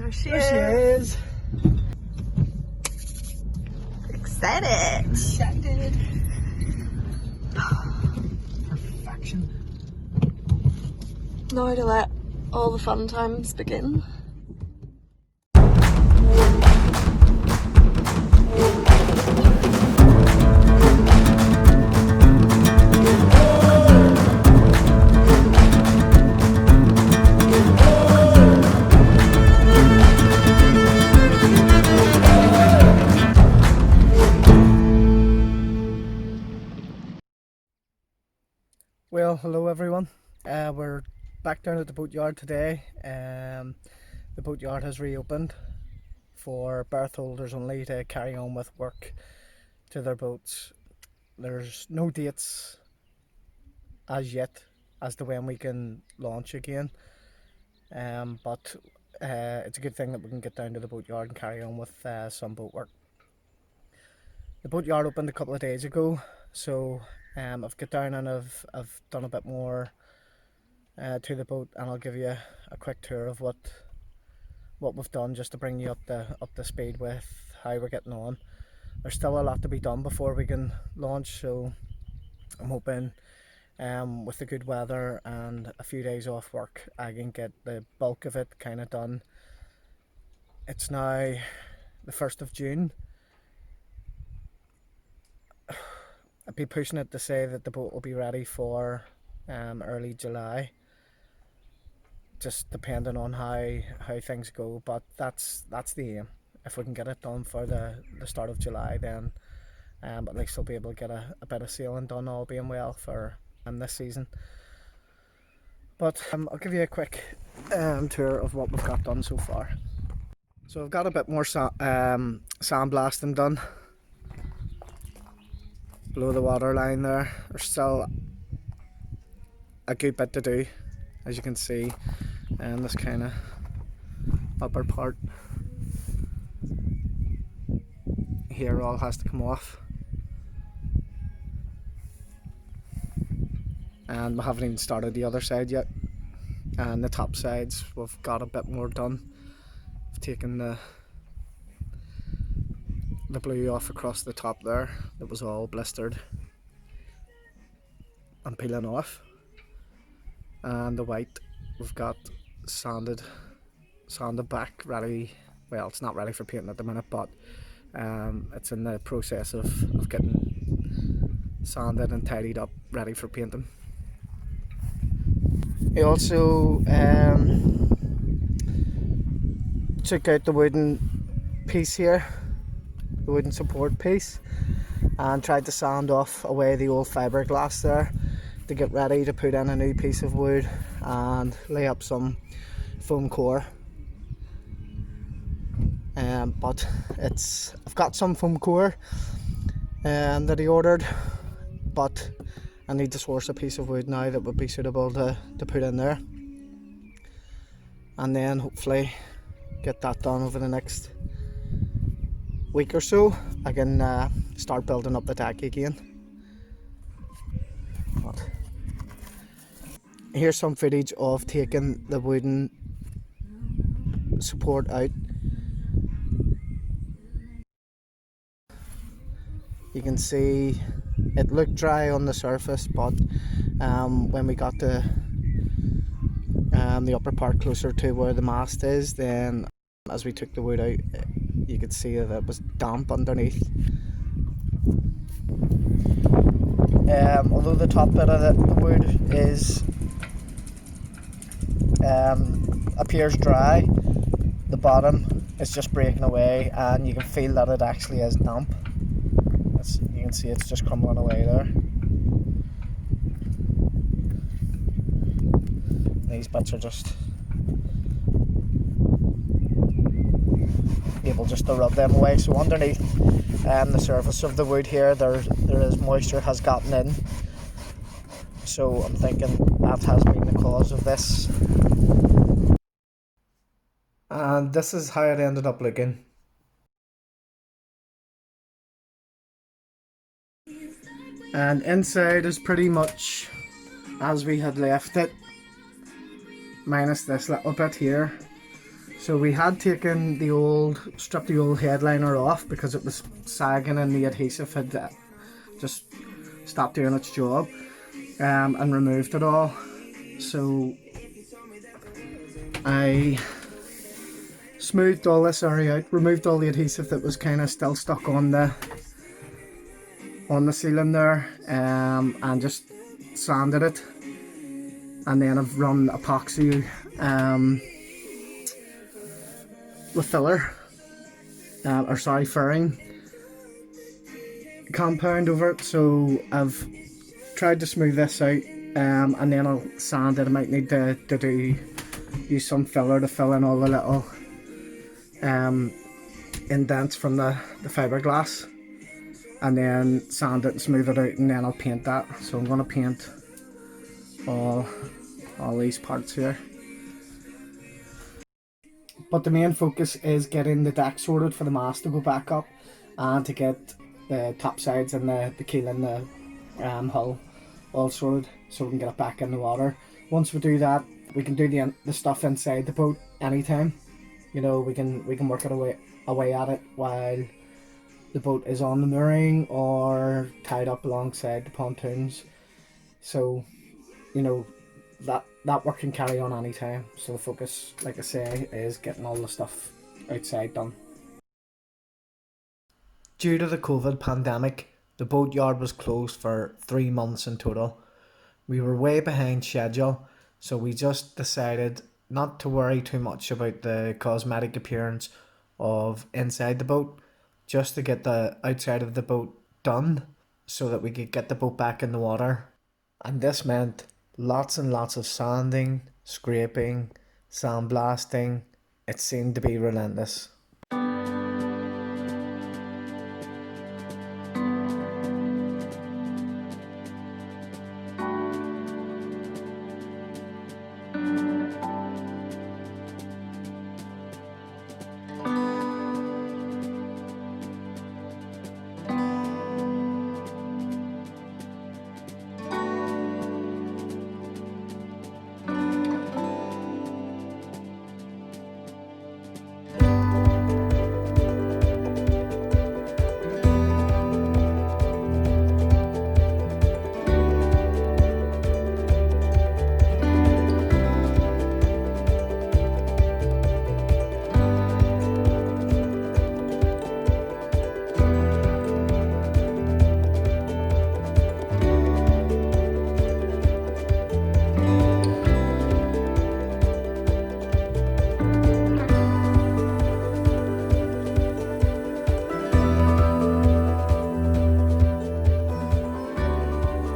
There she is. Excited. Perfection. Now to let all the fun times begin. Well, hello everyone. We're back down at the boatyard today. The boatyard has reopened for berth holders only to carry on with work to their boats. There's no dates as yet as to when we can launch again, but it's a good thing that we can get down to the boatyard and carry on with some boat work. The boatyard opened a couple of days ago, so I've got down and I've done a bit more to the boat, and I'll give you a quick tour of what we've done, just to bring you up to speed with how we're getting on. There's still a lot to be done before we can launch, so I'm hoping with the good weather and a few days off work, I can get the bulk of it kind of done. It's now the 1st of June. I'd be pushing it to say that the boat will be ready for early July, just depending on how things go, but that's the aim. If we can get it done for the start of July, then at least we'll be able to get a bit of sailing done, all being well, for this season. But I'll give you a quick tour of what we've got done so far. So I've got a bit more sandblasting done below the waterline there. There's still a good bit to do, as you can see, and this kind of upper part here all has to come off, and we haven't even started the other side yet. And the top sides, we've got a bit more done. I've taken the blue off across the top there that was all blistered and peeling off, and the white we've got sanded back, ready. Well, it's not ready for painting at the minute, but it's in the process of getting sanded and tidied up, ready for painting. He also took out the wooden piece here, the wooden support piece, and tried to sand off away the old fiberglass there to get ready to put in a new piece of wood and lay up some foam core. But I've got some foam core that he ordered, but I need to source a piece of wood now that would be suitable to put in there, and then hopefully get that done over the next week or so. I can start building up the deck again. But here's some footage of taking the wooden support out. You can see it looked dry on the surface, but when we got to the upper part closer to where the mast is, then as we took the wood out, you could see that it was damp underneath. Although the top bit of the wood appears dry, the bottom is just breaking away, and you can feel that it actually is damp. You can see it's just crumbling away there. These bits are just able just to rub them away. So underneath the surface of the wood here, there is moisture has gotten in. So I'm thinking that has been the cause of this. And this is how it ended up looking. And inside is pretty much as we had left it, minus this little bit here. So we had taken stripped the old headliner off because it was sagging and the adhesive had just stopped doing its job, and removed it all. So I smoothed all this area out, removed all the adhesive that was kind of still stuck on the ceiling there, and just sanded it, and then I've run epoxy with filler, furring compound over it. So I've tried to smooth this out, and then I'll sand it. I might need to use some filler to fill in all the little indents from the fiberglass, and then sand it and smooth it out, and then I'll paint that. So I'm going to paint all these parts here. But the main focus is getting the deck sorted for the mast to go back up, and to get the topsides and the keel and the hull all sorted so we can get it back in the water. Once we do that, we can do the stuff inside the boat anytime. You know, we can work it away at it while the boat is on the mooring or tied up alongside the pontoons. So, you know, that work can carry on anytime. So the focus, like I say, is getting all the stuff outside done. Due to the COVID pandemic, the boatyard was closed for 3 months in total. We were way behind schedule, so we just decided not to worry too much about the cosmetic appearance of inside the boat, just to get the outside of the boat done so that we could get the boat back in the water. And this meant lots and lots of sanding, scraping, sandblasting. It seemed to be relentless.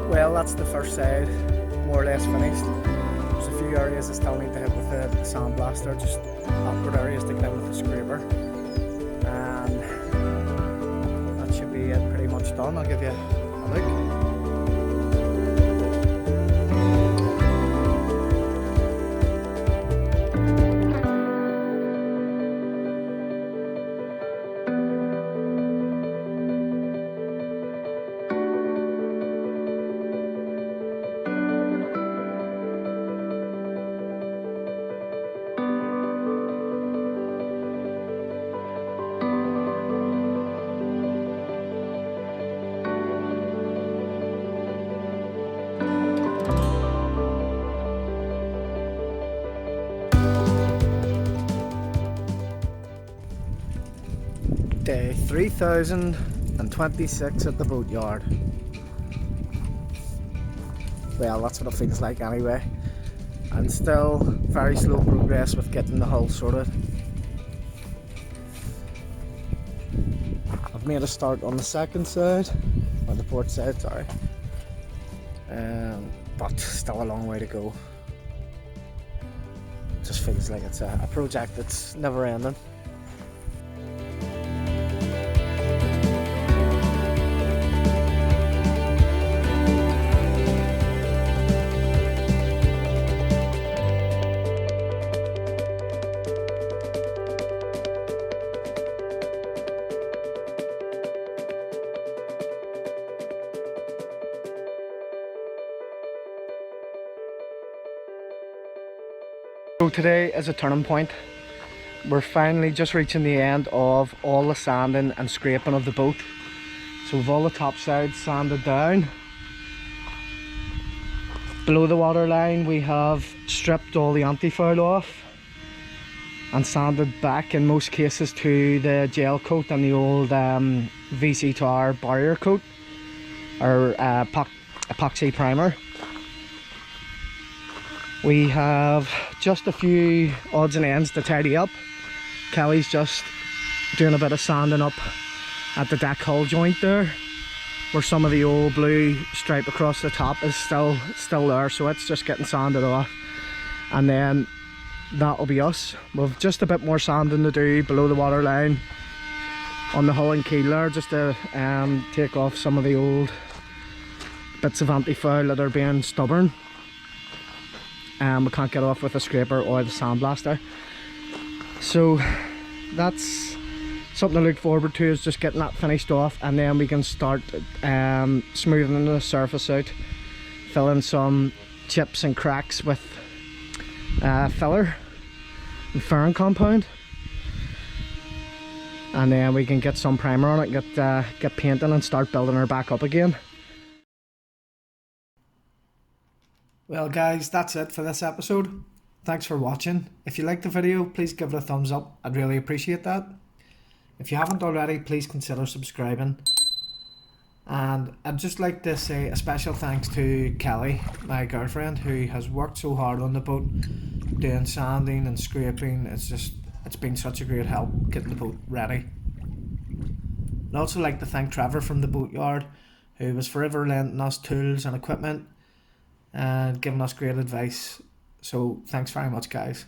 Well, that's the first side, more or less finished. There's a few areas I still need to hit with the sandblaster, just awkward areas to get in with the scraper. And that should be it, pretty much done. I'll give you a look. Day 3026 at the boatyard. Well, that's what it feels like anyway. And still very slow progress with getting the hull sorted. I've made a start on the second side, or the port side, sorry. But still a long way to go. It just feels like it's a project that's never ending. So today is a turning point. we're finally just reaching the end of all the sanding and scraping of the boat. So we've all the topsides sanded down. Below the waterline we have stripped all the anti-foul off and sanded back in most cases to the gel coat and the old VC Tower barrier coat, or epoxy primer. We have just a few odds and ends to tidy up. Kelly's just doing a bit of sanding up at the deck hull joint there, where some of the old blue stripe across the top is still there, so it's just getting sanded off. And then that'll be us. We've just a bit more sanding to do below the waterline on the hull and keel there, just to take off some of the old bits of anti-foul that are being stubborn. We can't get off with a scraper or the sandblaster. So that's something to look forward to, is just getting that finished off, and then we can start smoothing the surface out, filling some chips and cracks with filler and fern compound, and then we can get some primer on it, get painting and start building her back up again. Well guys, that's it for this episode. Thanks for watching. If you liked the video, please give it a thumbs up. I'd really appreciate that. If you haven't already, please consider subscribing. And I'd just like to say a special thanks to Kelly, my girlfriend, who has worked so hard on the boat, doing sanding and scraping. It's been such a great help getting the boat ready. I'd also like to thank Trevor from the Boatyard, who was forever lending us tools and equipment and giving us great advice. So thanks very much guys.